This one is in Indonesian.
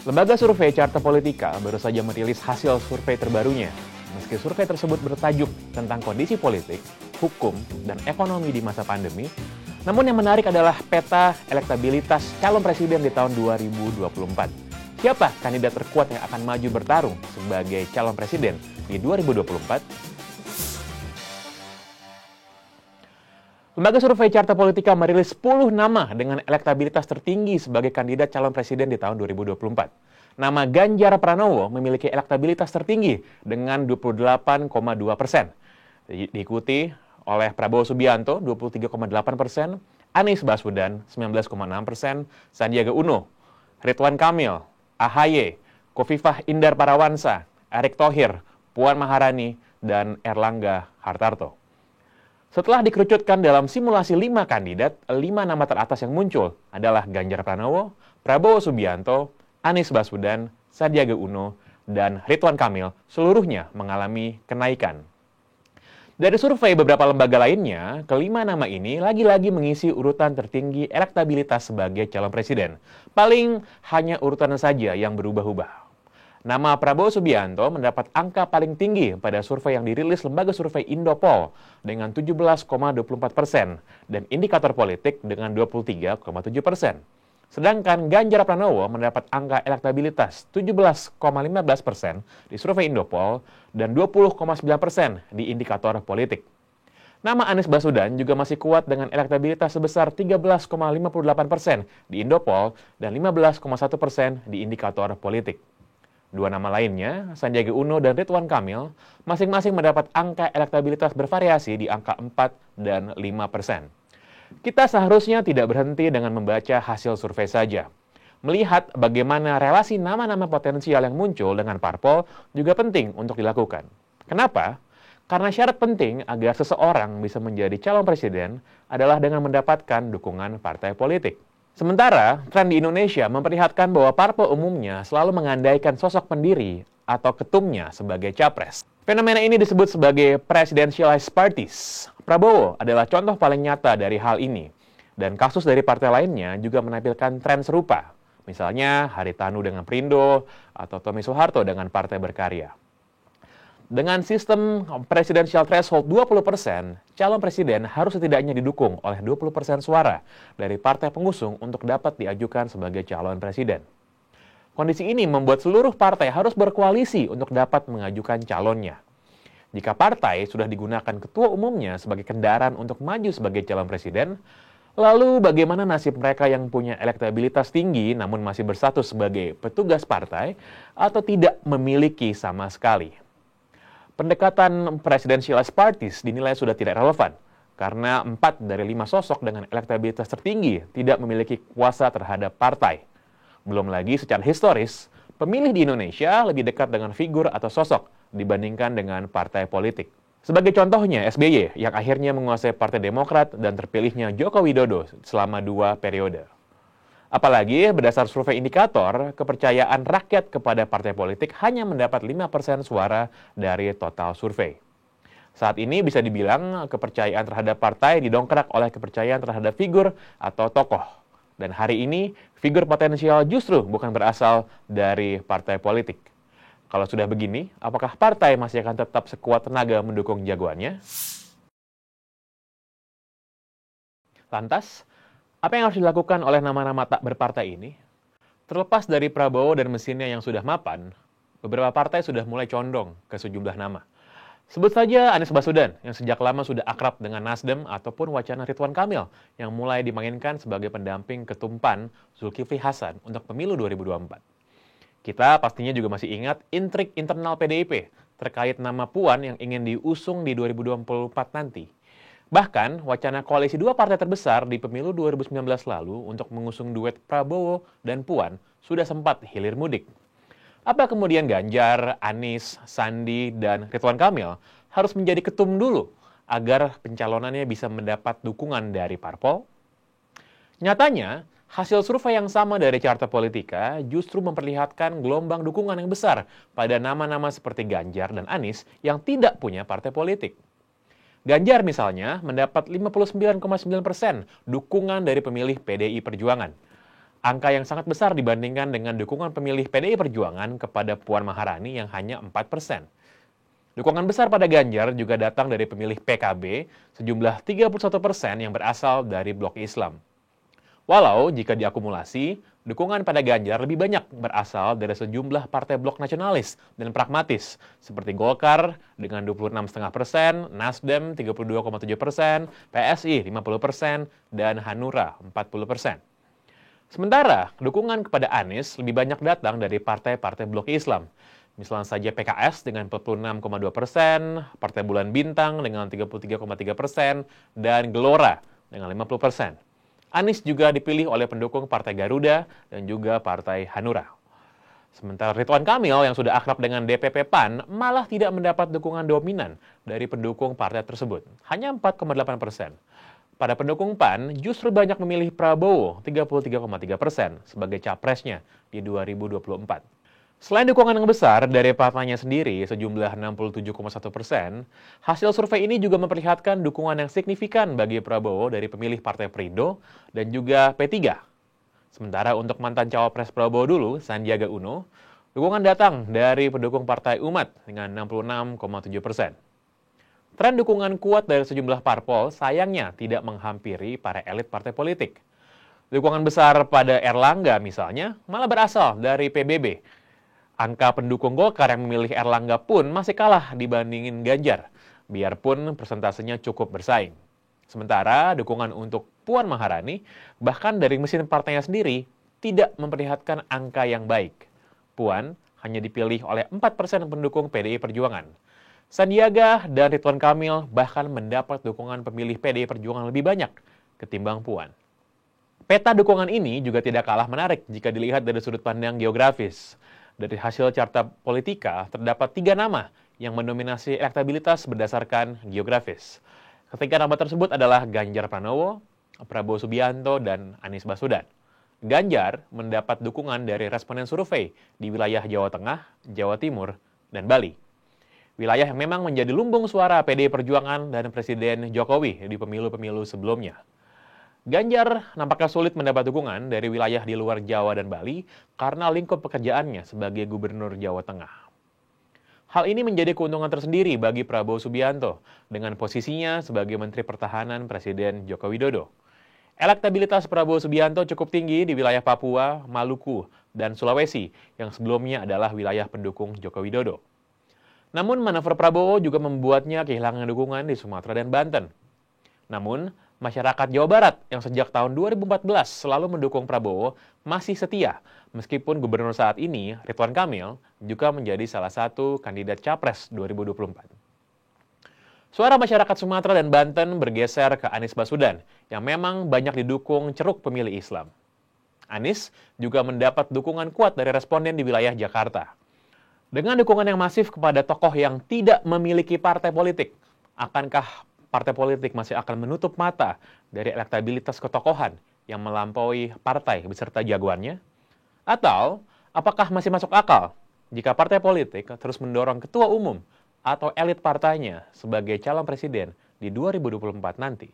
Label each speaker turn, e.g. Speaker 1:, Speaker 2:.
Speaker 1: Lembaga survei Carta Politika baru saja merilis hasil survei terbarunya. Meski survei tersebut bertajuk tentang kondisi politik, hukum, dan ekonomi di masa pandemi, namun yang menarik adalah peta elektabilitas calon presiden di tahun 2024. Siapa kandidat terkuat yang akan maju bertarung sebagai calon presiden di 2024? Lembaga survei Carta Politika merilis 10 nama dengan elektabilitas tertinggi sebagai kandidat calon presiden di tahun 2024. Nama Ganjar Pranowo memiliki elektabilitas tertinggi dengan 28,2%. Diikuti oleh Prabowo Subianto 23,8%, Anies Baswedan 19,6%, Sandiaga Uno, Ridwan Kamil, AHY, Khofifah Indar Parawansa, Erick Thohir, Puan Maharani, dan Erlangga Hartarto. Setelah dikerucutkan dalam simulasi 5 kandidat, 5 nama teratas yang muncul adalah Ganjar Pranowo, Prabowo Subianto, Anies Baswedan, Sandiaga Uno, dan Ridwan Kamil, seluruhnya mengalami kenaikan. Dari survei beberapa lembaga lainnya, kelima nama ini lagi-lagi mengisi urutan tertinggi elektabilitas sebagai calon presiden. Paling hanya urutan saja yang berubah-ubah. Nama Prabowo Subianto mendapat angka paling tinggi pada survei yang dirilis lembaga survei Indopol dengan 17,24% dan indikator politik dengan 23,7%. Sedangkan Ganjar Pranowo mendapat angka elektabilitas 17,15% di survei Indopol dan 20,9% di indikator politik. Nama Anies Baswedan juga masih kuat dengan elektabilitas sebesar 13,58% di Indopol dan 15,1% di indikator politik. Dua nama lainnya, Sandiaga Uno dan Ridwan Kamil, masing-masing mendapat angka elektabilitas bervariasi di angka 4 dan 5%. Kita seharusnya tidak berhenti dengan membaca hasil survei saja. Melihat bagaimana relasi nama-nama potensial yang muncul dengan parpol juga penting untuk dilakukan. Kenapa? Karena syarat penting agar seseorang bisa menjadi calon presiden adalah dengan mendapatkan dukungan partai politik. Sementara, tren di Indonesia memperlihatkan bahwa parpol umumnya selalu mengandaikan sosok pendiri atau ketumnya sebagai capres. Fenomena ini disebut sebagai presidentialized parties. Prabowo adalah contoh paling nyata dari hal ini. Dan kasus dari partai lainnya juga menampilkan tren serupa. Misalnya Haritanu dengan Perindo atau Tommy Soeharto dengan Partai Berkarya. Dengan sistem presidensial threshold 20%, calon presiden harus setidaknya didukung oleh 20% suara dari partai pengusung untuk dapat diajukan sebagai calon presiden. Kondisi ini membuat seluruh partai harus berkoalisi untuk dapat mengajukan calonnya. Jika partai sudah digunakan ketua umumnya sebagai kendaraan untuk maju sebagai calon presiden, lalu bagaimana nasib mereka yang punya elektabilitas tinggi namun masih berstatus sebagai petugas partai atau tidak memiliki sama sekali? Pendekatan presidentialized parties dinilai sudah tidak relevan, karena 4 dari 5 sosok dengan elektabilitas tertinggi tidak memiliki kuasa terhadap partai. Belum lagi secara historis, pemilih di Indonesia lebih dekat dengan figur atau sosok dibandingkan dengan partai politik. Sebagai contohnya SBY yang akhirnya menguasai Partai Demokrat dan terpilihnya Joko Widodo selama 2 periode. Apalagi berdasar survei indikator, kepercayaan rakyat kepada partai politik hanya mendapat 5% suara dari total survei. Saat ini bisa dibilang kepercayaan terhadap partai didongkrak oleh kepercayaan terhadap figur atau tokoh. Dan hari ini, figur potensial justru bukan berasal dari partai politik. Kalau sudah begini, apakah partai masih akan tetap sekuat tenaga mendukung jagoannya? Lantas, apa yang harus dilakukan oleh nama-nama tak berpartai ini? Terlepas dari Prabowo dan mesinnya yang sudah mapan, beberapa partai sudah mulai condong ke sejumlah nama. Sebut saja Anies Baswedan yang sejak lama sudah akrab dengan Nasdem ataupun wacana Ridwan Kamil yang mulai dimainkan sebagai pendamping Ketum PAN Zulkifli Hasan untuk pemilu 2024. Kita pastinya juga masih ingat intrik internal PDIP terkait nama Puan yang ingin diusung di 2024 nanti. Bahkan, wacana koalisi 2 partai terbesar di pemilu 2019 lalu untuk mengusung duet Prabowo dan Puan sudah sempat hilir mudik. Apa kemudian Ganjar, Anies, Sandi, dan Ridwan Kamil harus menjadi ketum dulu agar pencalonannya bisa mendapat dukungan dari parpol? Nyatanya, hasil survei yang sama dari Carta Politika justru memperlihatkan gelombang dukungan yang besar pada nama-nama seperti Ganjar dan Anies yang tidak punya partai politik. Ganjar misalnya mendapat 59,9% dukungan dari pemilih PDI Perjuangan. Angka yang sangat besar dibandingkan dengan dukungan pemilih PDI Perjuangan kepada Puan Maharani yang hanya 4%. Dukungan besar pada Ganjar juga datang dari pemilih PKB sejumlah 31% yang berasal dari blok Islam. Walau jika diakumulasi, dukungan pada Ganjar lebih banyak berasal dari sejumlah partai blok nasionalis dan pragmatis, seperti Golkar dengan 26,5%, Nasdem 32,7%, PSI 50%, dan Hanura 40%. Sementara, dukungan kepada Anies lebih banyak datang dari partai-partai blok Islam. Misalnya saja PKS dengan 46,2%, Partai Bulan Bintang dengan 33,3%, dan Gelora dengan 50%. Anies juga dipilih oleh pendukung Partai Garuda dan juga Partai Hanura. Sementara Ridwan Kamil yang sudah akrab dengan DPP PAN malah tidak mendapat dukungan dominan dari pendukung partai tersebut, hanya 4,8%. Pada pendukung PAN justru banyak memilih Prabowo 33,3% sebagai capresnya di 2024. Selain dukungan yang besar dari partainya sendiri sejumlah 67,1%, hasil survei ini juga memperlihatkan dukungan yang signifikan bagi Prabowo dari pemilih Partai Perindo dan juga P3. Sementara untuk mantan cawapres Prabowo dulu, Sandiaga Uno, dukungan datang dari pendukung Partai Umat dengan 66,7%. Tren dukungan kuat dari sejumlah parpol sayangnya tidak menghampiri para elit partai politik. Dukungan besar pada Erlangga misalnya malah berasal dari PBB. Angka pendukung Golkar yang memilih Erlangga pun masih kalah dibandingin Ganjar, biarpun persentasenya cukup bersaing. Sementara dukungan untuk Puan Maharani, bahkan dari mesin partainya sendiri, tidak memperlihatkan angka yang baik. Puan hanya dipilih oleh 4% pendukung PDI Perjuangan. Sandiaga dan Ridwan Kamil bahkan mendapat dukungan pemilih PDI Perjuangan lebih banyak ketimbang Puan. Peta dukungan ini juga tidak kalah menarik jika dilihat dari sudut pandang geografis. Dari hasil carta politika, terdapat 3 nama yang mendominasi elektabilitas berdasarkan geografis. Ketiga nama tersebut adalah Ganjar Pranowo, Prabowo Subianto, dan Anies Baswedan. Ganjar mendapat dukungan dari responden survei di wilayah Jawa Tengah, Jawa Timur, dan Bali. Wilayah yang memang menjadi lumbung suara PDI Perjuangan dan Presiden Jokowi di pemilu-pemilu sebelumnya. Ganjar nampaknya sulit mendapat dukungan dari wilayah di luar Jawa dan Bali karena lingkup pekerjaannya sebagai Gubernur Jawa Tengah. Hal ini menjadi keuntungan tersendiri bagi Prabowo Subianto dengan posisinya sebagai Menteri Pertahanan Presiden Joko Widodo. Elektabilitas Prabowo Subianto cukup tinggi di wilayah Papua, Maluku, dan Sulawesi yang sebelumnya adalah wilayah pendukung Joko Widodo. Namun manuver Prabowo juga membuatnya kehilangan dukungan di Sumatera dan Banten. Namun, masyarakat Jawa Barat yang sejak tahun 2014 selalu mendukung Prabowo masih setia, meskipun gubernur saat ini, Ridwan Kamil, juga menjadi salah satu kandidat Capres 2024. Suara masyarakat Sumatera dan Banten bergeser ke Anies Baswedan, yang memang banyak didukung ceruk pemilih Islam. Anies juga mendapat dukungan kuat dari responden di wilayah Jakarta. Dengan dukungan yang masif kepada tokoh yang tidak memiliki partai politik, akankah partai politik masih akan menutup mata dari elektabilitas ketokohan yang melampaui partai beserta jagoannya? Atau, apakah masih masuk akal jika partai politik terus mendorong ketua umum atau elit partainya sebagai calon presiden di 2024 nanti?